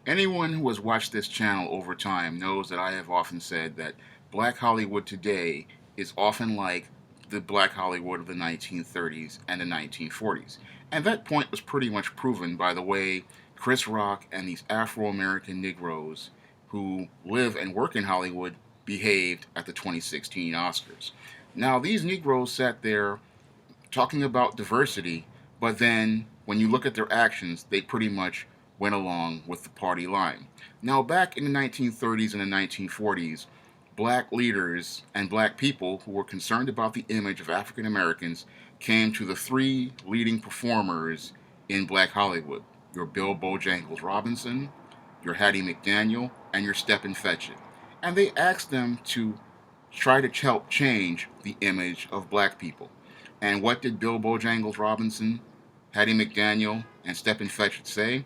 Anyone who has watched this channel over time knows that I have often said that Black Hollywood today is often like the Black Hollywood of the 1930s and the 1940s. And that point was pretty much proven by the way Chris Rock and these Afro American Negroes who live and work in Hollywood behaved at the 2016 Oscars. Now, these Negroes sat there talking about diversity, but then when you look at their actions, they pretty much went along with the party line. Now, back in the 1930s and the 1940s, black leaders and black people who were concerned about the image of African Americans came to the three leading performers in black Hollywood: your Bill Bojangles Robinson, your Hattie McDaniel, and your Stepin Fetchit. And they asked them to try to help change the image of black people. And what did Bill Bojangles Robinson, Hattie McDaniel, and Stepin Fetchit say?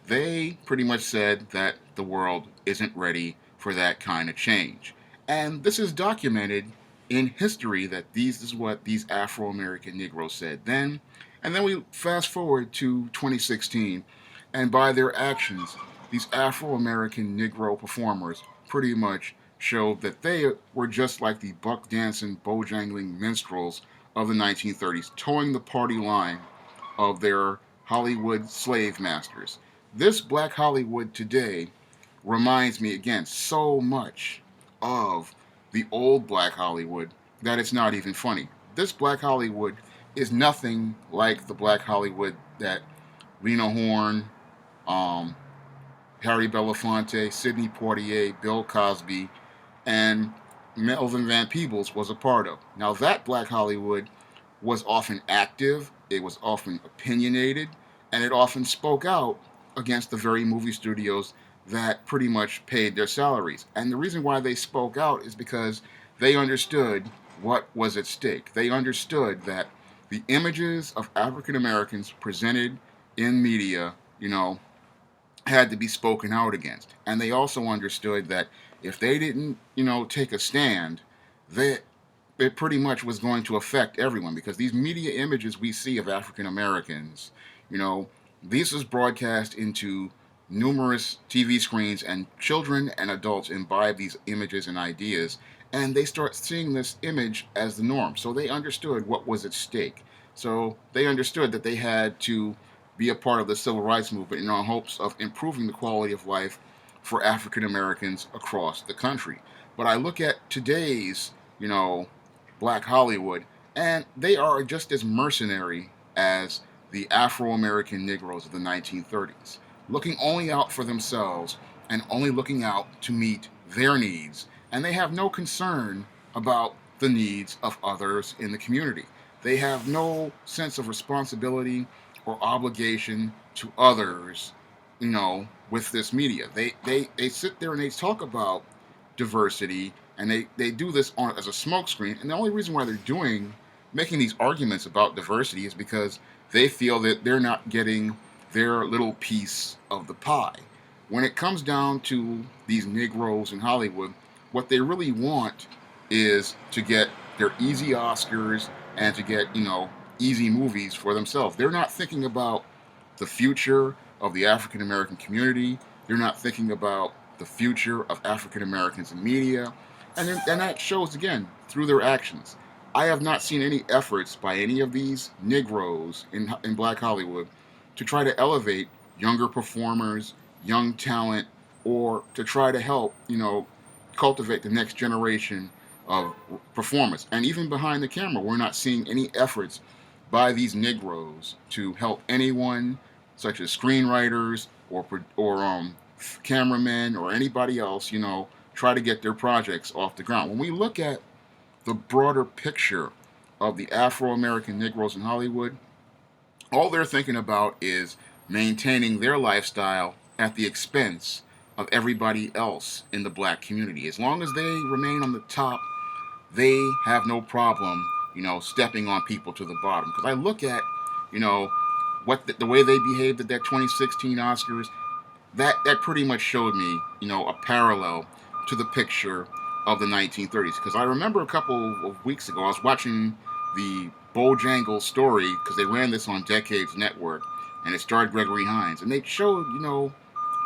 They pretty much said that the world isn't ready for that kind of change. And this is documented in history that this is what these Afro American Negroes said then. And then we fast forward to 2016, and by their actions, these Afro American Negro performers pretty much showed that they were just like the buck dancing, bojangling minstrels of the 1930s, towing the party line of their Hollywood slave masters. This Black Hollywood today reminds me again so much of the old Black Hollywood that it's not even funny. This Black Hollywood is nothing like the Black Hollywood that Lena Horne, um, Harry Belafonte, Sidney Poitier, Bill Cosby, and Melvin Van Peebles was a part of. Now, that Black Hollywood was often active, it was often opinionated, and it often spoke out against the very movie studios that pretty much paid their salaries. And the reason why they spoke out is because they understood what was at stake. They understood that the images of African Americans presented in media, had to be spoken out against. And they also understood that if they didn't, take a stand, that it pretty much was going to affect everyone because these media images we see of African Americans, you know, this is broadcast into numerous TV screens, and children and adults imbibe these images and ideas, and they start seeing this image as the norm. So they understood what was at stake. So they understood that they had to be a part of the civil rights movement in hopes of improving the quality of life for African Americans across the country. But I look at today's, Black Hollywood, and they are just as mercenary as the Afro American Negroes of the 1930s, looking only out for themselves and only looking out to meet their needs. And they have no concern about the needs of others in the community. They have no sense of responsibility or obligation to others, with this media. They sit there and they talk about diversity, and they do this as a smokescreen. And the only reason why they're making these arguments about diversity is because they feel that they're not getting their little piece of the pie. When it comes down to these Negroes in Hollywood, what they really want is to get their easy Oscars and to get, easy movies for themselves. They're not thinking about the future of the African American community. They're not thinking about the future of African Americans in media. And that shows again through their actions. I have not seen any efforts by any of these Negroes in Black Hollywood to try to elevate younger performers, young talent, or to try to help, cultivate the next generation of performers. And even behind the camera, we're not seeing any efforts by these Negroes to help anyone, such as screenwriters or cameramen or anybody else, try to get their projects off the ground. When we look at the broader picture of the Afro American Negroes in Hollywood, all they're thinking about is maintaining their lifestyle at the expense of everybody else in the black community. As long as they remain on the top, they have no problem, stepping on people to the bottom. Because I look at, what the way they behaved at that 2016 Oscars, that pretty much showed me, a parallel to the picture of the 1930s. Because I remember a couple of weeks ago, I was watching the Bojangles story because they ran this on Decades Network, and it starred Gregory Hines, and they showed,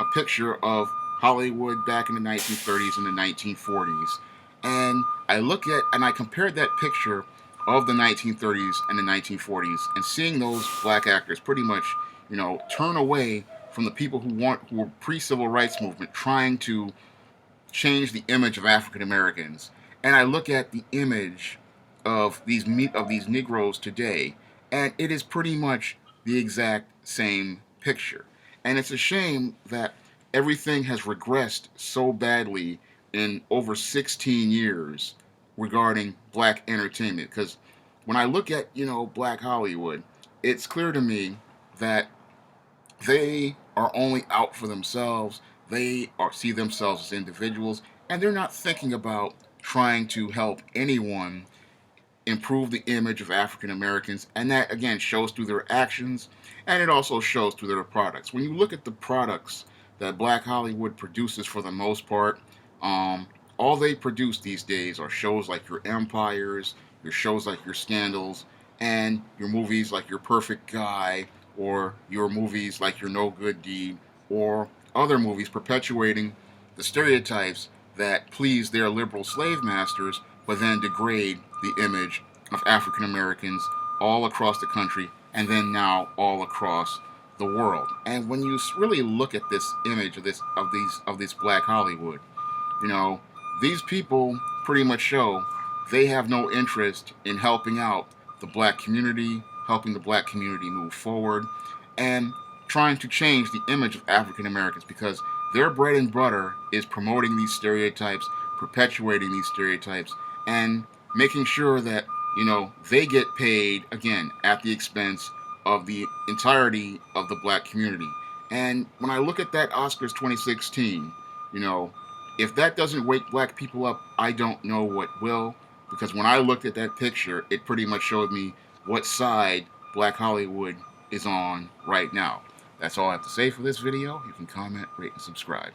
a picture of Hollywood back in the 1930s and the 1940s, and I compared that picture of the 1930s and the 1940s, and seeing those black actors pretty much, turn away from the people who were pre-civil rights movement, trying to change the image of African Americans, and I look at the image of these Negroes today, and it is pretty much the exact same picture. And it's a shame that everything has regressed so badly in over 16 years regarding black entertainment. Because when I look at black Hollywood, it's clear to me that they are only out for themselves. See themselves as individuals, and they're not thinking about trying to help anyone improve the image of African Americans. And that, again, shows through their actions, and it also shows through their products. When you look at the products that Black Hollywood produces, for the most part, all they produce these days are shows like Your Empires, your shows like Your Scandals, and your movies like Your Perfect Guy, or your movies like Your No Good Deed, or other movies perpetuating the stereotypes that please their liberal slave masters, but then degrade the image of African Americans all across the country, and then now all across the world. And when you really look at this image of this black Hollywood, you know, these people pretty much show they have no interest in helping out the black community, helping the black community move forward, and trying to change the image of African Americans, because their bread and butter is promoting these stereotypes, perpetuating these stereotypes, and making sure that, they get paid, again, at the expense of the entirety of the black community. And when I look at that Oscars 2016, if that doesn't wake black people up, I don't know what will. Because when I looked at that picture, it pretty much showed me what side Black Hollywood is on right now. That's all I have to say for this video. You can comment, rate, and subscribe.